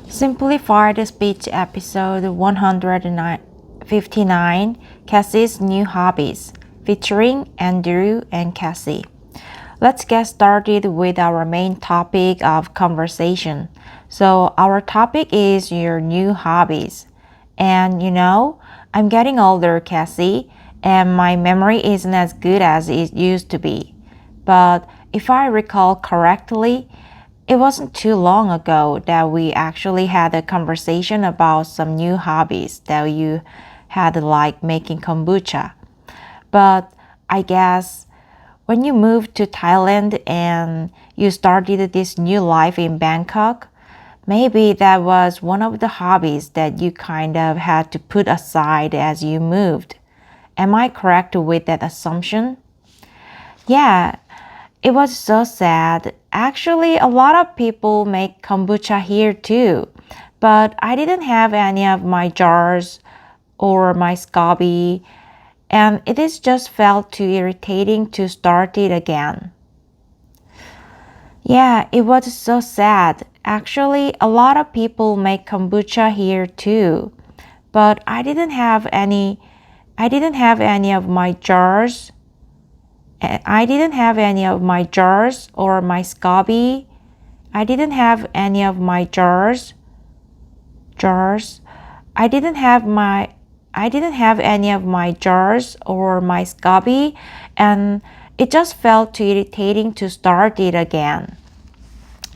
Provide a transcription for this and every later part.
Simplified Speech episode 159, Kassy's New Hobbies, featuring Andrew and Kassy. Let's get started with our main topic of conversation. So our topic is your new hobbies. And I'm getting older, Kassy, and my memory isn't as good as it used to be. But if I recall correctly, it wasn't too long ago that we actually had a conversation about some new hobbies that you had, like making kombucha. But I guess when you moved to Thailand and you started this new life in Bangkok, maybe that was one of the hobbies that you kind of had to put aside as you moved. Am I correct with that assumption? Yeah, it was so sad. Actually, a lot of people make kombucha here too, but I didn't have any of my jars or my SCOBY, and it is just felt too irritating to start it again. Yeah, it was so sad. Actually, a lot of people make kombucha here too, but I didn't have any of my jars. I didn't have any of my jars or my SCOBY. I didn't have any of my jars. I didn't have any of my jars or my SCOBY, and it just felt too irritating to start it again.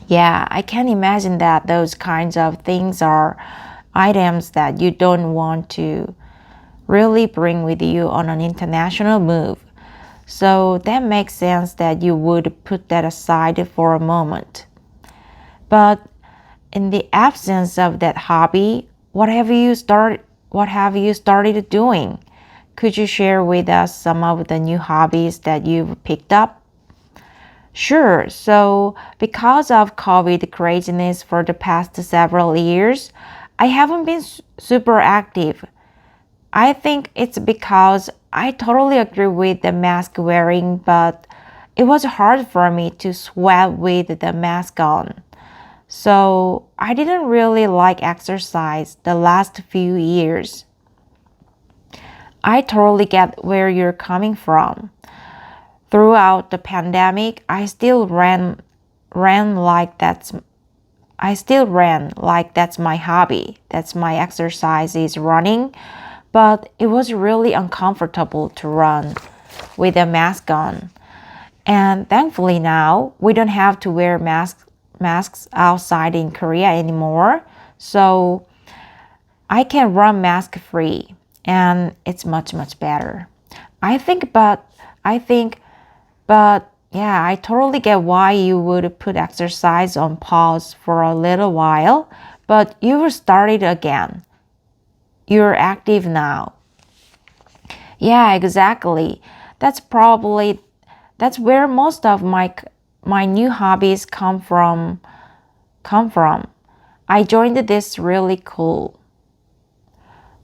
Yeah, I can imagine that those kinds of things are items that you don't want to really bring with you on an international move. So that makes sense that you would put that aside for a moment. But in the absence of that hobby, what have you started doing? Could you share with us some of the new hobbies that you've picked up? Sure. So because of COVID craziness for the past several years, I haven't been super active. I think it's because I totally agree with the mask wearing, but it was hard for me to sweat with the mask on. So I didn't really like exercise the last few years. I totally get where you're coming from. Throughout the pandemic, I still ran like that's my hobby. That's my exercise is running. But it was really uncomfortable to run with a mask on. And thankfully now, we don't have to wear masks outside in Korea anymore. So I can run mask free, and it's much, much better. I totally get why you would put exercise on pause for a little while, but you will start it again. You're active now. Yeah, exactly. That's where most of my new hobbies come from. I joined this really cool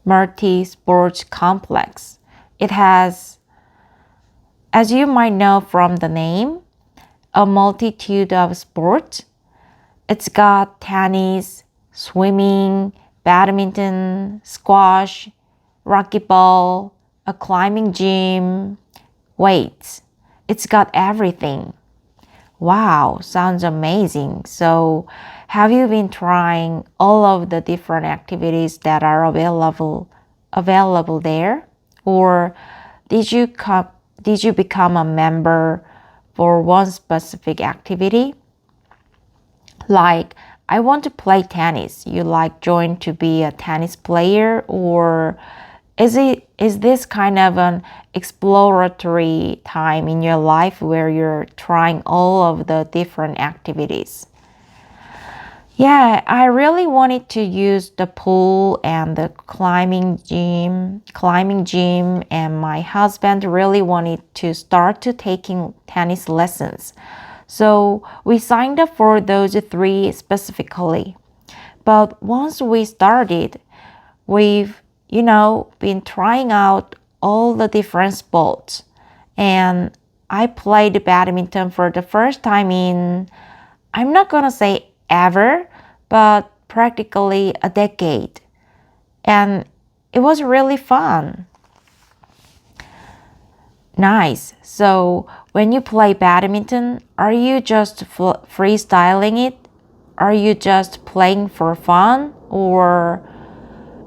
multi-sports complex. It has, as you might know from the name, a multitude of sports. It's got tennis, swimming, badminton, squash, racquetball, a climbing gym, weights. It's got everything. Wow, sounds amazing. So, have you been trying all of the different activities that are available there? Or did you become a member for one specific activity? Like, I want to play tennis. You join to be a tennis player, or is this kind of an exploratory time in your life where you're trying all of the different activities? Yeah, I really wanted to use the pool and the climbing gym, and my husband really wanted to start taking tennis lessons. So we signed up for those 3 specifically. But once we started, we've, been trying out all the different sports. And I played badminton for the first time in, I'm not gonna say ever, but practically a decade. And it was really fun. Nice. So when you play badminton, are you just freestyling it? Are you just playing for fun? Or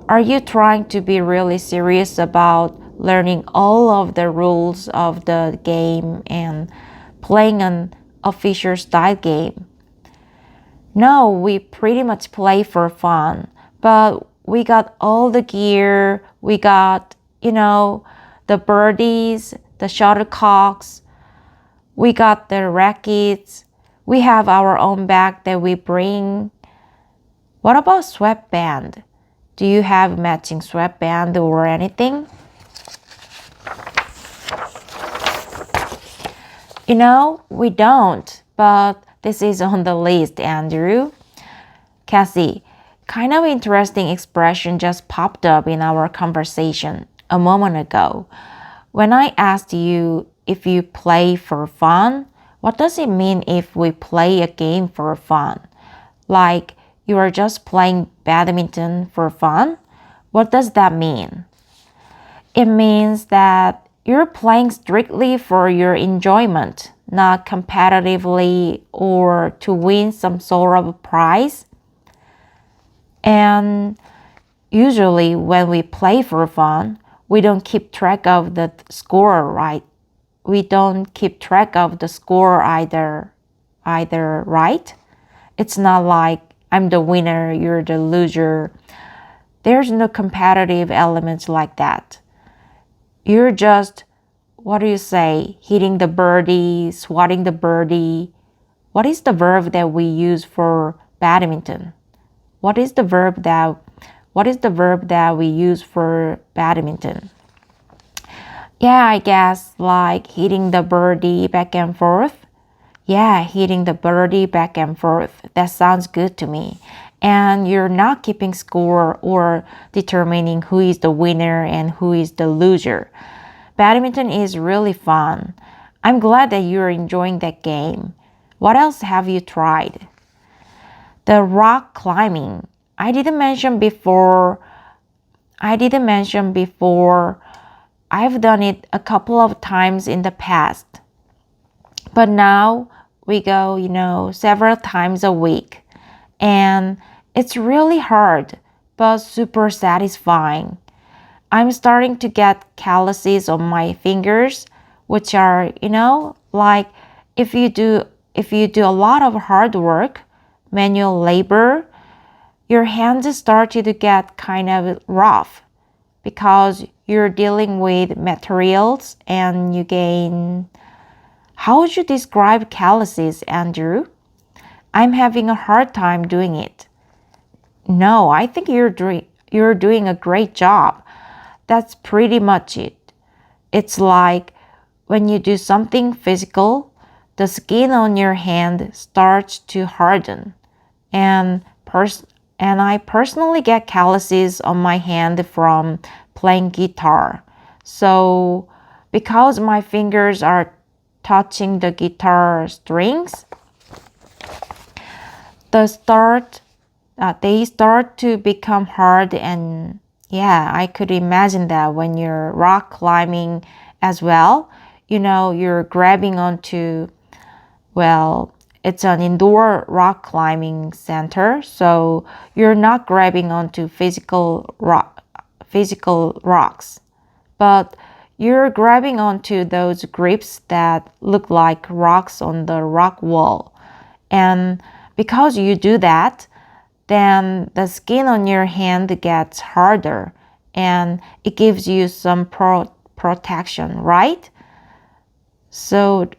are you trying to be really serious about learning all of the rules of the game and playing an official style game? No, we pretty much play for fun, but we got all the gear, we got, the birdies, the shuttlecocks, we got the rackets, we have our own bag that we bring. What about sweatband? Do you have matching sweatband or anything? We don't, but this is on the list, Andrew. Kassy, kind of interesting expression just popped up in our conversation a moment ago. When I asked you if you play for fun, what does it mean if we play a game for fun? Like you are just playing badminton for fun? What does that mean? It means that you're playing strictly for your enjoyment, not competitively or to win some sort of prize. And usually when we play for fun, we don't keep track of the score, right? We don't keep track of the score either, right? It's not like I'm the winner, you're the loser. There's no competitive elements like that. You're just, hitting the birdie, swatting the birdie. What is the verb that we use for badminton? What is the verb that we use for badminton? Yeah, I guess like hitting the birdie back and forth. Yeah, hitting the birdie back and forth. That sounds good to me. And you're not keeping score or determining who is the winner and who is the loser. Badminton is really fun. I'm glad that you're enjoying that game. What else have you tried? The rock climbing. I didn't mention before. I've done it a couple of times in the past. But now we go, several times a week. And it's really hard, but super satisfying. I'm starting to get calluses on my fingers, which are, like if you do a lot of hard work, manual labor, your hands start to get kind of rough because you're dealing with materials and you gain. How would you describe calluses, Andrew? I'm having a hard time doing it. No, I think you're doing a great job. That's pretty much it. It's like when you do something physical, the skin on your hand starts to harden. And I personally get calluses on my hand from playing guitar. So because my fingers are touching the guitar strings, they start to become hard. And yeah, I could imagine that when you're rock climbing as well, you're grabbing onto, it's an indoor rock climbing center, so you're not grabbing onto physical rocks, but you're grabbing onto those grips that look like rocks on the rock wall. And because you do that, then the skin on your hand gets harder and it gives you some protection, right? So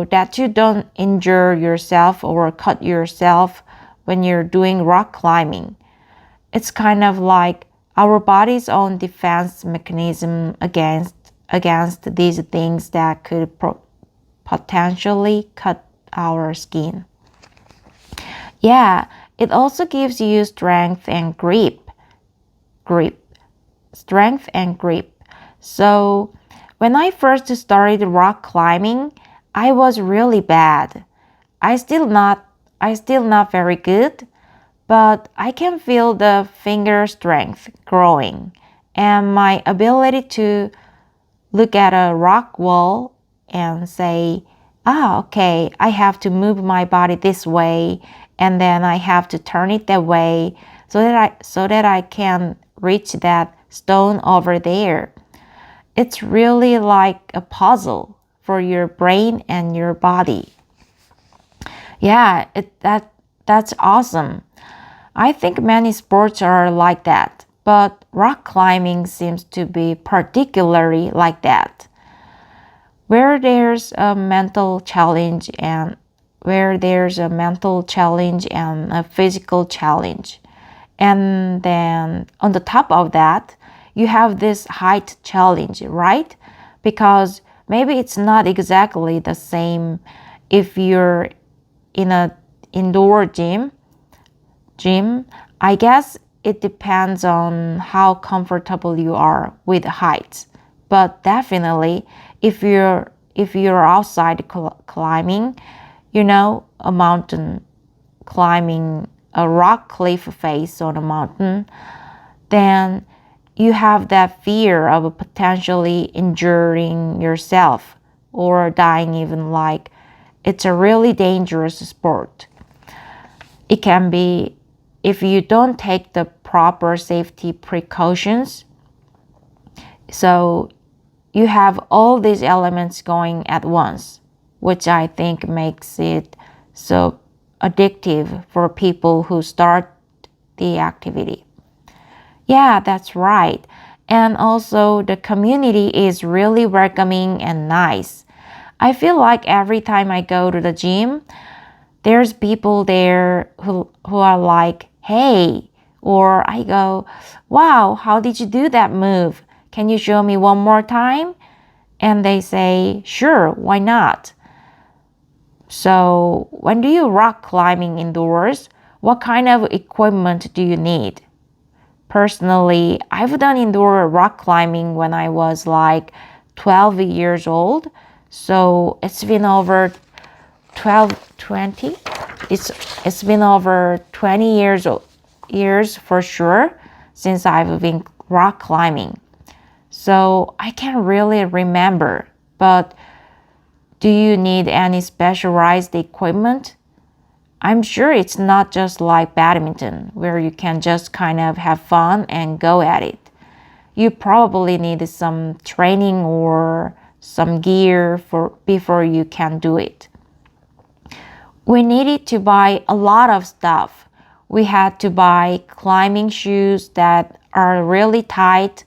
that you don't injure yourself or cut yourself when you're doing rock climbing. It's kind of like our body's own defense mechanism against these things that could potentially cut our skin. Yeah, it also gives you strength and grip. Strength and grip. So when I first started rock climbing, I was really bad. I still not very good, but I can feel the finger strength growing and my ability to look at a rock wall and say, okay, I have to move my body this way and then I have to turn it that way so that I can reach that stone over there. It's really like a puzzle for your brain and your body. Yeah, that's awesome. I think many sports are like that, but rock climbing seems to be particularly like that. Where there's a mental challenge and a physical challenge. And then on the top of that, you have this height challenge, right? Because maybe it's not exactly the same if you're in an indoor gym. I guess it depends on how comfortable you are with heights. But definitely, if you're outside climbing, a mountain, climbing a rock cliff face on a mountain, then you have that fear of potentially injuring yourself or dying even. Like it's a really dangerous sport. It can be if you don't take the proper safety precautions. So you have all these elements going at once, which I think makes it so addictive for people who start the activity. Yeah, that's right. And also the community is really welcoming and nice. I feel like every time I go to the gym, there's people there who are like, hey, or I go, wow, how did you do that move? Can you show me one more time? And they say, sure, why not? So when do you rock climbing indoors? What kind of equipment do you need? Personally, I've done indoor rock climbing when I was like 12 years old. So it's been over 20. It's been over 20 years for sure since I've been rock climbing. So I can't really remember, but do you need any specialized equipment? I'm sure it's not just like badminton, where you can just kind of have fun and go at it. You probably need some training or some gear before you can do it. We needed to buy a lot of stuff. We had to buy climbing shoes that are really tight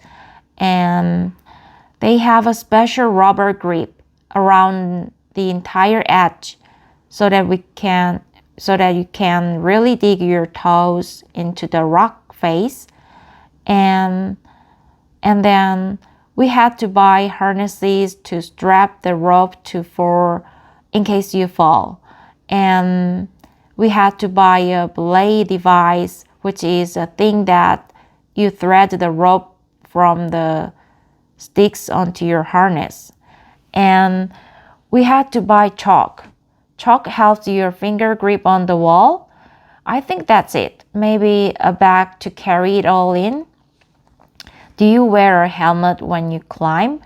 and they have a special rubber grip around the entire edge so that you can really dig your toes into the rock face. And then we had to buy harnesses to strap the rope in case you fall. And we had to buy a belay device, which is a thing that you thread the rope from the sticks onto your harness. And we had to buy chalk. Chalk helps your finger grip on the wall. I think that's it. Maybe a bag to carry it all in. Do you wear a helmet when you climb?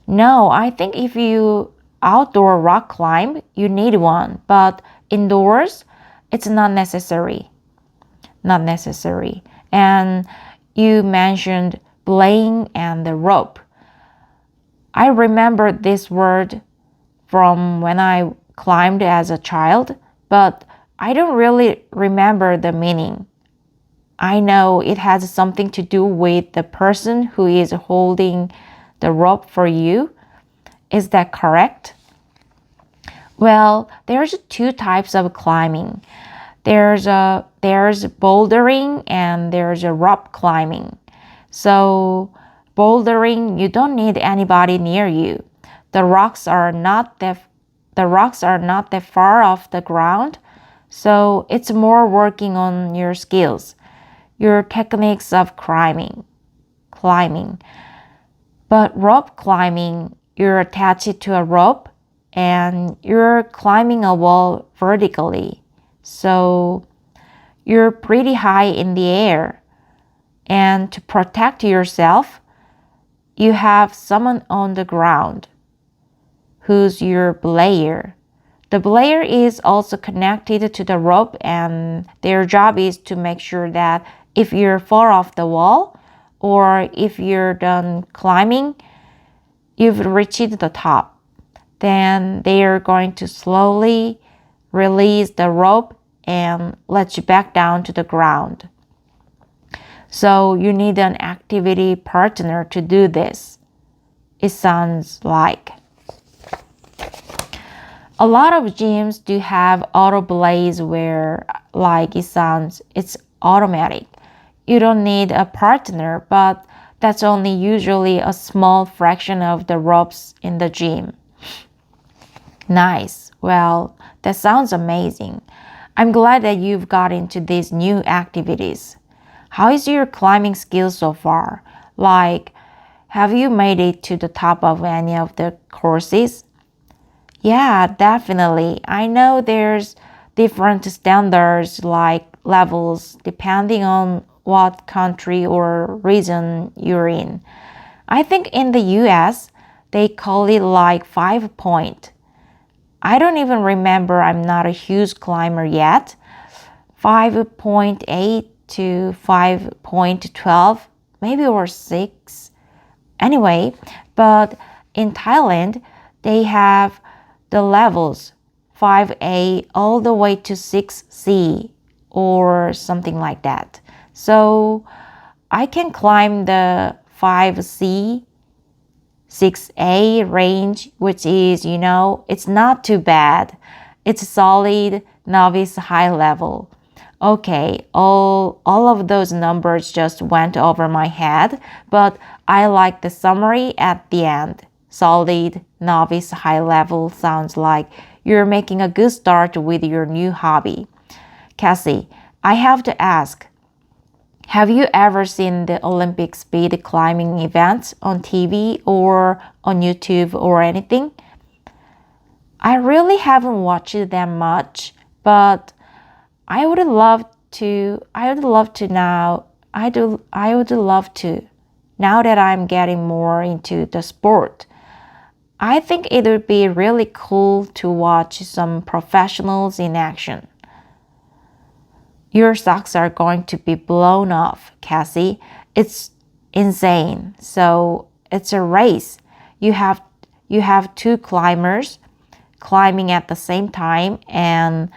No, I think if you outdoor rock climb, you need one. But indoors, it's not necessary. And you mentioned belaying and the rope. I remember this word from when I climbed as a child, but I don't really remember the meaning. I know it has something to do with the person who is holding the rope for you. Is that correct? Well, there's two types of climbing. There's bouldering and there's a rope climbing. So bouldering, you don't need anybody near you. The rocks are not that far off the ground, so it's more working on your skills, your techniques of climbing. But rope climbing, you're attached to a rope and you're climbing a wall vertically. So you're pretty high in the air. And to protect yourself, you have someone on the ground who's your belayer. The belayer is also connected to the rope, and their job is to make sure that if you're far off the wall or if you're done climbing, you've reached the top. Then they are going to slowly release the rope and let you back down to the ground. So you need an activity partner to do this, it sounds like. A lot of gyms do have auto blaze where, like it sounds, it's automatic. You don't need a partner, but that's only usually a small fraction of the ropes in the gym. Nice. Well, that sounds amazing. I'm glad that you've got into these new activities. How is your climbing skill so far? Like, have you made it to the top of any of the courses? Yeah, definitely. I know there's different standards like levels depending on what country or region you're in. I think in the US, they call it like 5 point. I don't even remember, I'm not a huge climber yet. 5.8 to 5.12, maybe or 6. Anyway, but in Thailand, they have the levels 5A all the way to 6C or something like that. So I can climb the 5C, 6A range, which is, it's not too bad. It's solid, novice, high level. Okay, all of those numbers just went over my head, but I like the summary at the end. Solid, novice, high level sounds like you're making a good start with your new hobby. Kassy, I have to ask, have you ever seen the Olympic speed climbing events on TV or on YouTube or anything? I really haven't watched them much, but I would love to now. I would love to now that I'm getting more into the sport. I think it would be really cool to watch some professionals in action. Your socks are going to be blown off, Kassy. It's insane. So it's a race. You have two climbers climbing at the same time, and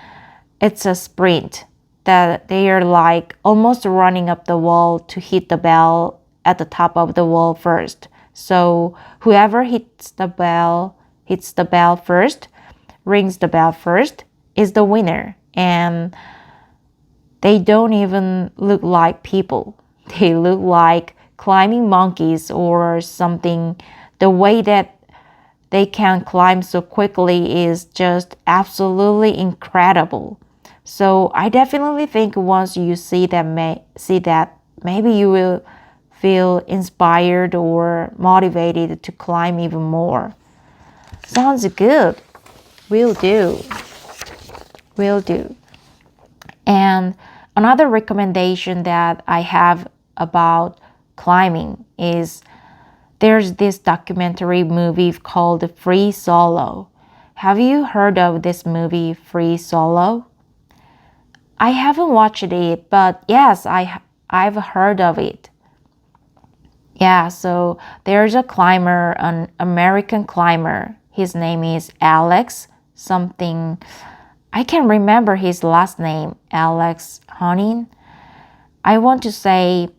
it's a sprint that they are like almost running up the wall to hit the bell at the top of the wall first. So whoever hits the bell first, rings the bell first, is the winner. And they don't even look like people. They look like climbing monkeys or something. The way that they can climb so quickly is just absolutely incredible. So I definitely think once you see that, maybe you will feel inspired or motivated to climb even more. Sounds good. Will do. And another recommendation that I have about climbing is there's this documentary movie called Free Solo. Have you heard of this movie, Free Solo? I haven't watched it, but yes, I've heard of it. Yeah, so there's a climber, an American climber. His name is Alex something. I can't remember his last name, Alex Honin. I want to say,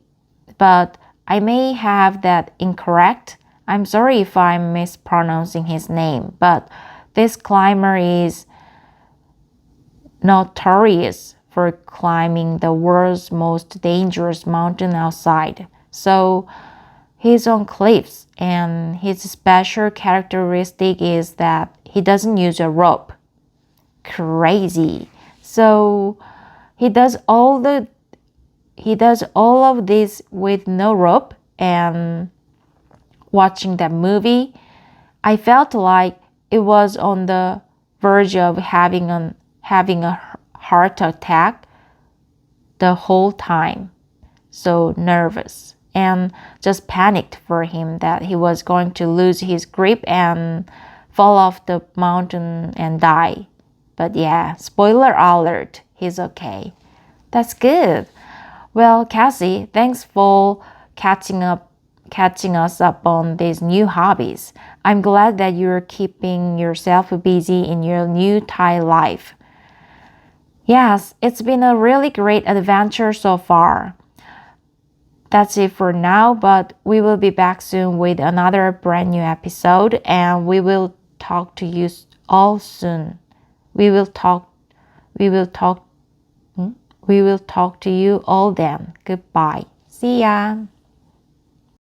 but I may have that incorrect. I'm sorry if I'm mispronouncing his name, but this climber is notorious for climbing the world's most dangerous mountain outside. So he's on cliffs, and his special characteristic is that he doesn't use a rope. Crazy. So he does all of this with no rope. And watching that movie, I felt like it was on the verge of having a heart attack the whole time, so nervous, and just panicked for him that he was going to lose his grip and fall off the mountain and die. But yeah, spoiler alert, he's okay. That's good. Well, Kassy, thanks for catching us up on these new hobbies. I'm glad that you're keeping yourself busy in your new Thai life. Yes, it's been a really great adventure so far. That's it for now, but we will be back soon with another brand new episode, and we will talk to you all soon. We will talk to you all then. Goodbye. See ya.